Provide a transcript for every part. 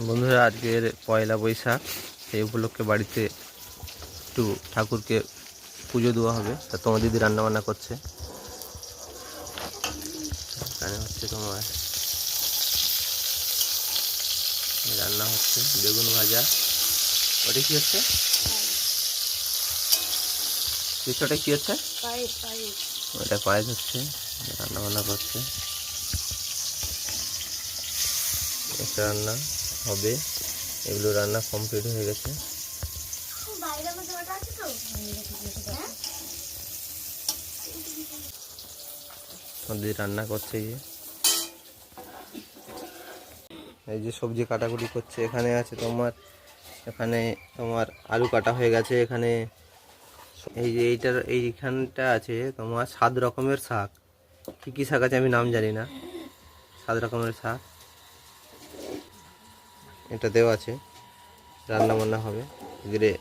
বন্ধুরা, আজকের পয়লা বৈশাখ, সেই উপলক্ষে বাড়িতে একটু ঠাকুরকে পুজো দেওয়া হবে। তা তোমার দিদি রান্না বান্না করছে। এখানে হচ্ছে তোমার রান্না হচ্ছে বেগুন ভাজা। ওটা কি হচ্ছে? কিছুটা কি হচ্ছে? ওটা পায়েস হচ্ছে, রান্না বান্না করছে। একটা রান্না হবে, এগুলো রান্না কমপ্লিট হয়ে গেছে। দিদি রান্না করছে, এই যে সবজি কাটাকুটি করছে। এখানে আছে তোমার, এখানে তোমার আলু কাটা হয়ে গেছে। এখানে এই যে এইখানটা আছে তোমার 7 রকমের শাক। কী কী শাক আছে আমি নাম জানি না। 7 রকমের শাক এটাতেও আছে। রান্না বান্না হবে। এদিকে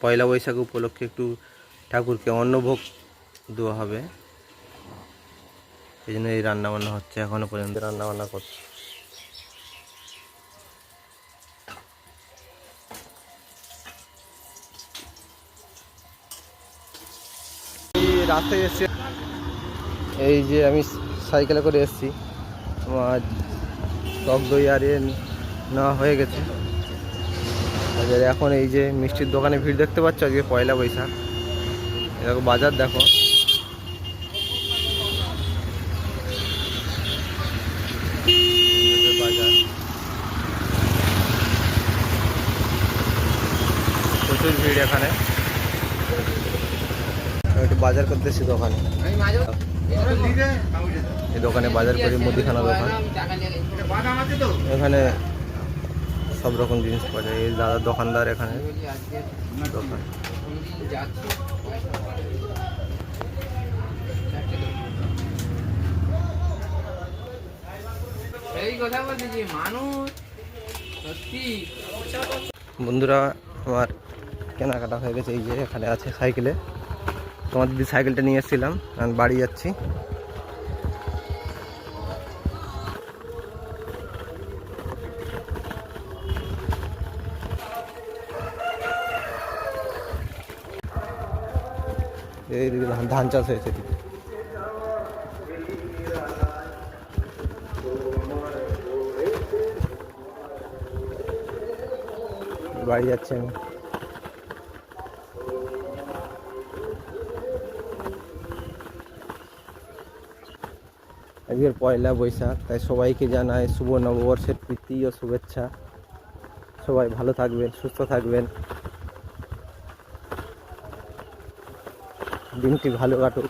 পয়লা বৈশাখ উপলক্ষে একটু ঠাকুরকে অন্নভোগ দেওয়া হবে, এই জন্য এই রান্নাবান্না হচ্ছে। এখনো পর্যন্ত রান্নাবান্না করছে। রাস্তায় এসছি, এই যে আমি সাইকেলে করে এসছি। আমার টক দই আর নেওয়া হয়ে গেছে। এখন এই যে মিষ্টির দোকানে ভিড় দেখতে পাচ্ছ, আজকে পয়লা বৈশাখ। এরকম বাজার দেখো, বাজার প্রচুর ভিড় এখানে। একটু বাজার করতে এসেছি দোকানে। এই দোকানে বাজার করি, মুদিখানা দোকান। এখানে সব রকম জিনিস পাওয়া যায়। এই দাদার দোকানদার এখানে দোকান। বন্ধুরা, আমার কেনাকাটা হয়ে গেছে। এই যে এখানে আছে সাইকেলে। তোমার দিদি সাইকেলটা নিয়ে এসেছিলাম, আমি বাড়ি যাচ্ছি। এইদিকে ধান চাষ হয়েছে। বাড়ি যাচ্ছি আমি। আজকের পয়লা বৈশাখ, তাই সবাইকে জানাই শুভ নববর্ষের প্রীতি ও শুভেচ্ছা। সবাই ভালো থাকবেন, সুস্থ থাকবেন, দিনটি ভালো কাটুক।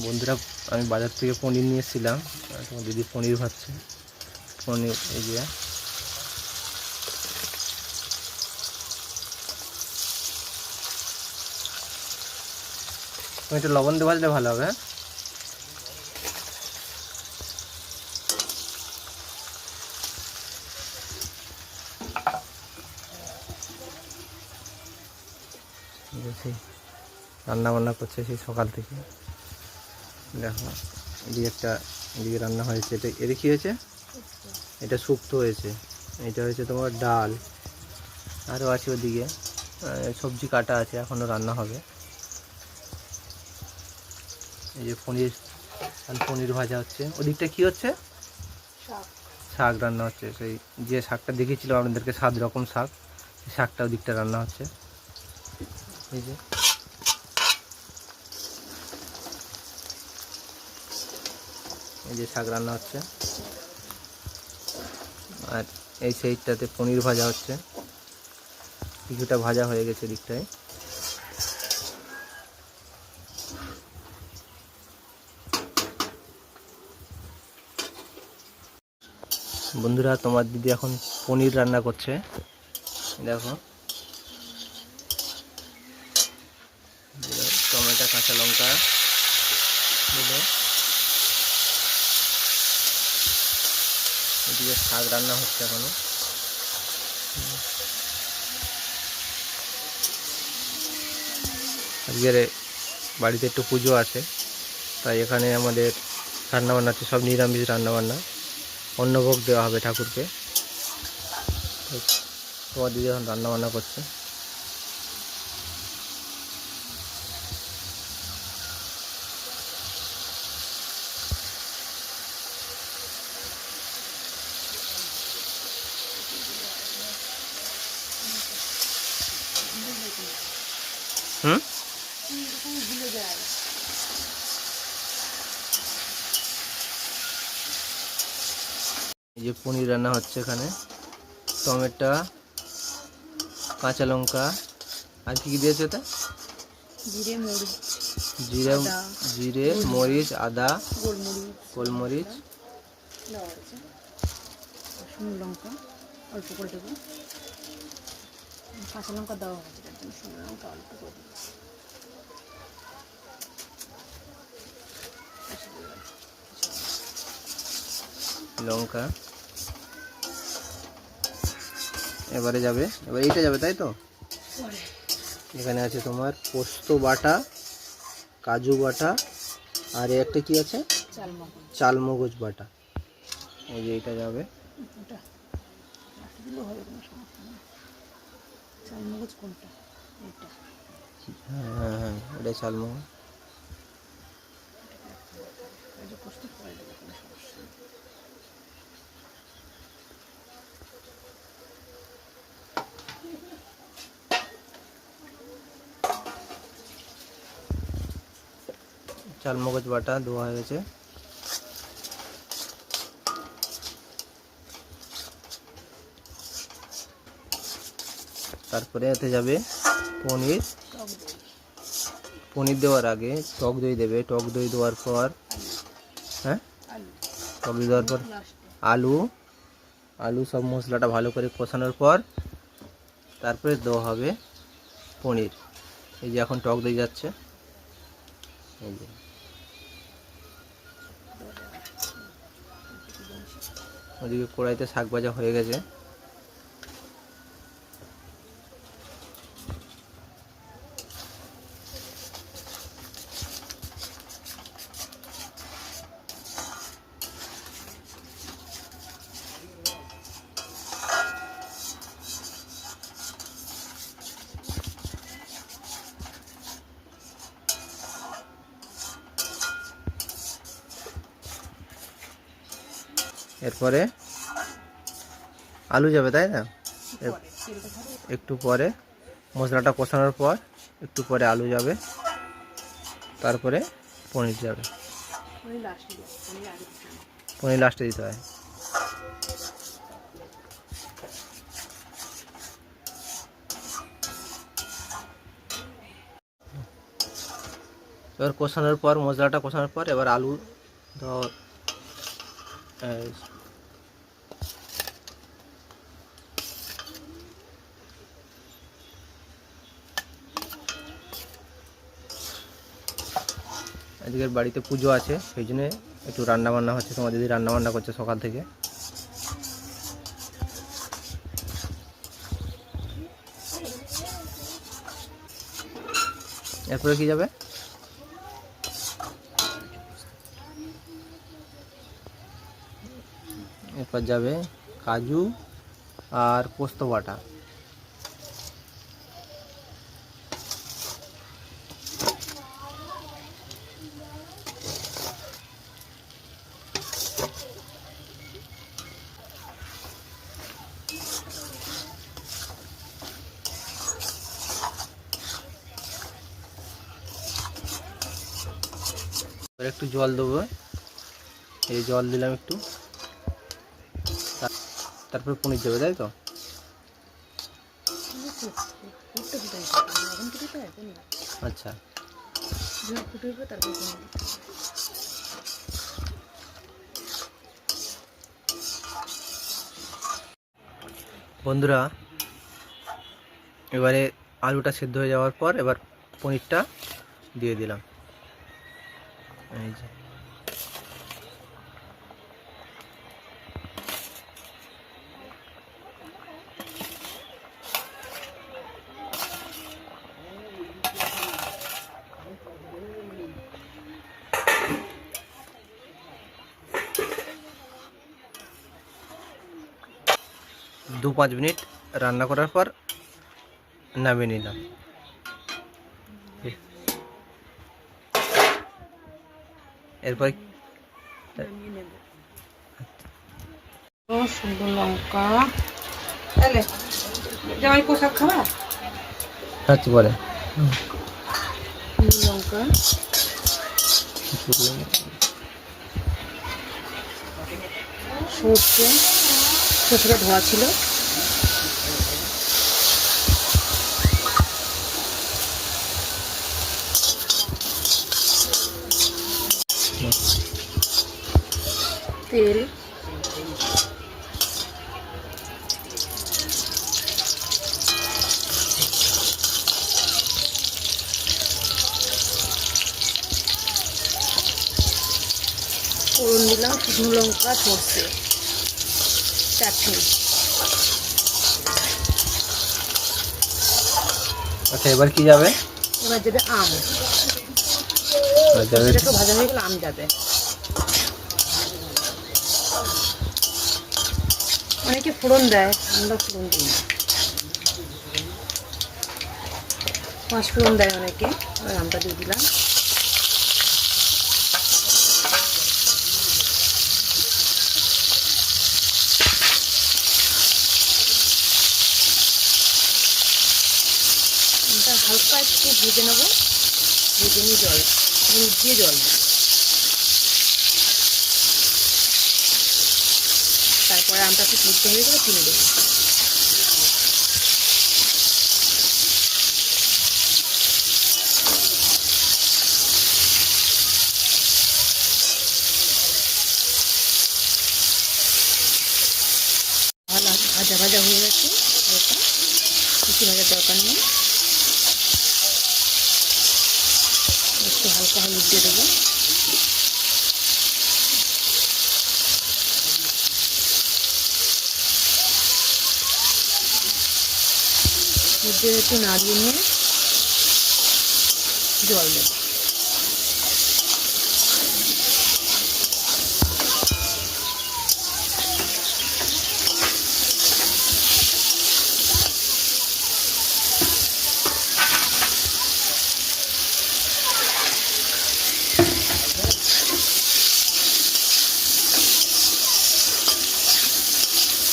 বন্ধুরা, আমি বাজার থেকে পনির নিয়ে এসেছিলাম। তোমার দিদি পনির ভাজছে। পনির এই যে একটু লবণ দিয়ে ভাজলে ভালো হবে। রান্না বান্না করছে সেই সকাল থেকে। দেখো এদিকে রান্না হয়েছে। এটা কি হয়েছে? এটা শুক্তো হয়েছে। এটা হয়েছে তোমার ডাল, আরও আছে ওদিকে সবজি কাটা আছে, এখনও রান্না হবে। এই যে পনির ভাজা হচ্ছে। ওদিকটা কি হচ্ছে? শাক রান্না হচ্ছে। সেই যে শাকটা দেখিয়েছিল আপনাদেরকে, 7 রকম শাক, সেই শাকটা ওদিকটা রান্না হচ্ছে। এই যে শাক রান্না হচ্ছে। আর এই সাইডটাতে পনির ভাজা হচ্ছে। কিছুটা ভাজা হয়ে গেছে দিকটায়। বন্ধুরা, তোমার দিদি এখন পনির রান্না করছে। দেখো, টমেটো, কাঁচা লঙ্কা দিল। এদিকে শাক রান্না হচ্ছে এখনো। আজকের বাড়িতে একটু পুজো আছে, তাই এখানে আমাদের রান্নাবান্না হচ্ছে, সব নিরামিষ রান্নাবান্না। অন্নভোগ দেওয়া হবে ঠাকুরকে। তোমার দিদি এখন রান্নাবান্না করছে। হুম, এই যে পনির রান্না হচ্ছে এখানে। টমেটো, কাঁচা লঙ্কা আর কি কি দিয়েছে ওটা? জিরে মরিচ জিরে, আদা, জিরে মরিচ, আদা, গোলমরিচ গোলমরিচ। দেওয়া হয়েছে, শুকনো লঙ্কা অল্প করে দেবো, কাঁচা লঙ্কা দেওয়া হয়েছে, তার জন্য শুকনো লঙ্কা অল্প করে দেবো। লঙ্কা এবারে যাবে, এবার এইটা যাবে তাই তো। পরে এখানে আছে তোমার পোস্ত বাটা, কাজু বাটা, আর একটা কি আছে, চালমগজ বাটা। এই যে এটা যাবে। ওটা দিলেও হবে, কোনো সমস্যা নেই। চালমগজ কোনটা? এটা হ্যাঁ হ্যাঁ হ্যাঁ, এটা চালমগজ। পোস্ত পরে দেবো, কোনো সমস্যা নেই। চালমগজ বাটা দেওয়া হয়ে গেছে। তারপরে এতে যাবে পনির। টক দই, পনির দেওয়ার আগে টক দই দেবে। টক দই দেওয়ার পর, হ্যাঁ, আলু, টক দই দেওয়ার পর লাস্টে আলু। আলু সব মশলাটা ভালো করে কষানোর পর তারপরে দেওয়া হবে পনির। এই যে এখন টক দই যাচ্ছে। এই যে ওদিকে কড়াইতে শাক ভাজা হয়ে গেছে। এরপরে আলু যাবে তাই না। পরে তেলটা ধরে একটু পরে মশলাটা কষানোর পর একটু পরে আলু যাবে, তারপরে পনির যাবে। পরে লাস্টে দেবো, পরে আগে দিতে হবে। পনির লাস্টে দিতে হয়। এবার কষানোর পর, মশলাটা কষানোর পর এবার আলু ধর, আজকের বাড়িতে পুজো আছে, সেই জন্য একটু রান্না বান্না হচ্ছে। তোমার দিদি রান্না বান্না করছে সকাল থেকে। এরপরে কি যাবে? এরপর যাবে কাজু আর পোস্ত বাটা। এবার একটু জল দেবো, এই জল দিলাম একটু। তারপরে পনির দেবে তাই তো। ফুটতে দিতে হবে, লবণ তো দিতে হবে, পনির আচ্ছা, যখন ফুটে উঠবে তারপর পনির দিতে হবে। বন্ধুরা এবারে আলুটা সেদ্ধ হয়ে যাওয়ার পর এবার পনিরটা দিয়ে দিলাম। এই যে 2-5 মিনিট রান্না করার পর নামিয়ে নিলাম। এরপর নামিয়ে নেব। শুকনো লঙ্কা, তাহলে জামাই পোশাক খাওয়া, খাচ্ছি পরে। শুকনো লঙ্কা, সর্ষে, সর্ষেটা ধোয়া ছিল, তেল, ফোড়ন দিলাম শুকনো লঙ্কা, সর্ষে, চাটনি। আচ্ছা, এবার কি যাবে? এবার যাবে আম, এবার যাবে সেটাকে ভাজা হয়ে গেলে আম যাবে। অনেকে ফোড়ন দেয়, আমরা ফোড়ন দিই না। 5 ফোড়ন দেয় অনেকে, এবার আমটা দিয়ে দিলাম। আমটা হালকা একটু ভেজে নেবো, ভেজে নিয়ে জল হলুদ দিয়ে জল দিই। তারপরে আমটা একটু সিদ্ধ হয়ে গেলে চিনি দেবো। ভালো ভাজা ভাজা হয়ে গেছে, হালকা বেশি ভাজার দরকার নেই। একটু হালকা হলুদ দিয়ে দেবো। মধ্যে একটু নাড়িয়ে নিয়ে জল দেবো।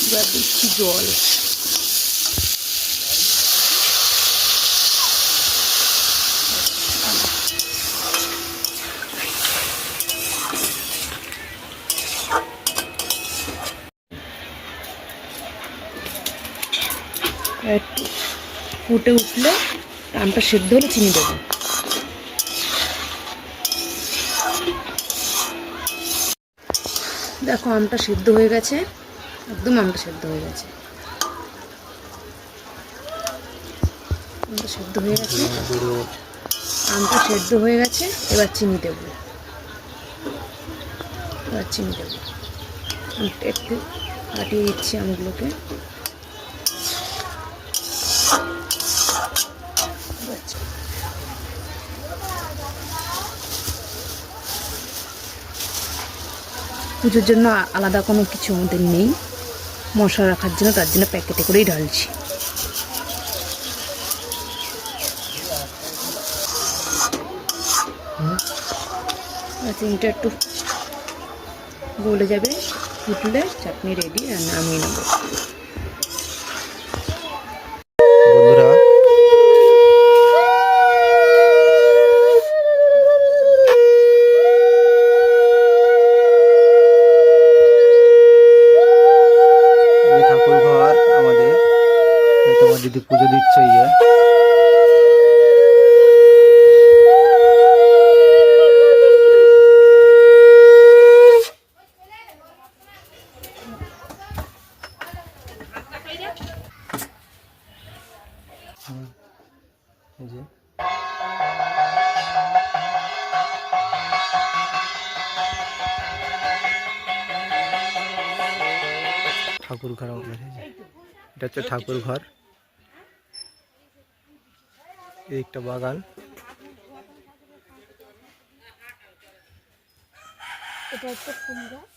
এবার দিচ্ছি জল। একটু ফুটে উঠলে আমটা সেদ্ধ হলে চিনি দেবো। দেখো আমটা সেদ্ধ হয়ে গেছে, একদম আমটা সেদ্ধ হয়ে গেছে। আমটা সেদ্ধ হয়ে গেছে, আমটা সেদ্ধ হয়ে গেছে। এবার চিনি দেবো, এবার চিনি দেবো। একটু কাটিয়ে দিচ্ছি আমগুলোকে। পুজোর জন্য আলাদা কোনো কিছু আমাদের নেই, মশলা রাখার জন্য, তার জন্য প্যাকেটে করেই ঢালছি। চিনিটা একটু গলে যাবে, ফুটলে চাটনি রেডি, নামিয়ে নেবো। বন্ধুরা, এই ঠাকুর ঘর আমাদের, তোমার দিদি পুজো দিচ্ছে। এই যে ঠাকুর ঘর আমাদের, এটা হচ্ছে ঠাকুর ঘর। এই একটা বাগান, এটা হচ্ছে ফুল গাছ,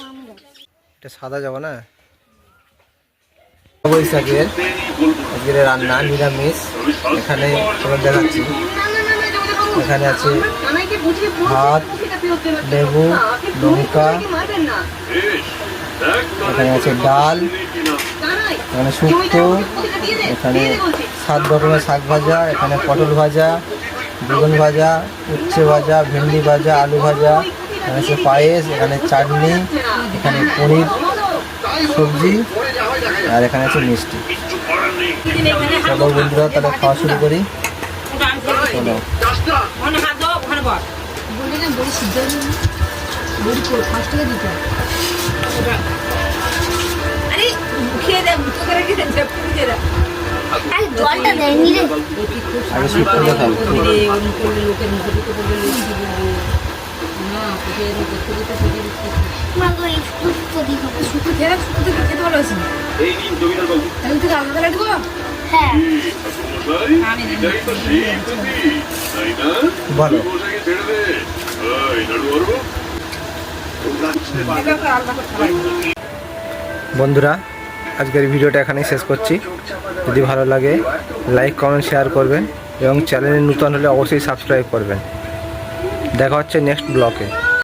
আম গাছ। এটা সাদা যাবো না। বৈশাখের আজকের রান্না নিরামিষ। এখানে তোমার দেখাচ্ছি, এখানে আছে ভাত, লেবু, লঙ্কা, এখানে আছে ডাল, এখানে শুক্তো, এখানে 7 রকমের শাক ভাজা, এখানে পটল ভাজা, বেগুন ভাজা, উচ্ছে ভাজা, ভেন্ডি ভাজা, আলু ভাজা, এখানে আছে পায়েস, এখানে চাটনি, এখানে পনির সবজি, আর এখানে আছে মিষ্টি। চলো বন্ধুরা তাহলে খাওয়া শুরু করি। চলো। জলটা দেয়নি রে। আগে শুক্তো খাবো। মা গো এই শুক্তো দি খাবো। শুক্তো খেয়ে শুক্তো খেতে ভালো আছে। তাহলে থেকে আলাদা করে দেবো। হ্যাঁ বলো। বন্ধুরা আজকের ভিডিওটা এখানেই শেষ করছি। যদি ভালো লাগে লাইক কমেন্ট শেয়ার করবেন এবং চ্যানেলে নতুন হলে অবশ্যই সাবস্ক্রাইব করবেন। দেখা হচ্ছে নেক্সট ব্লগে।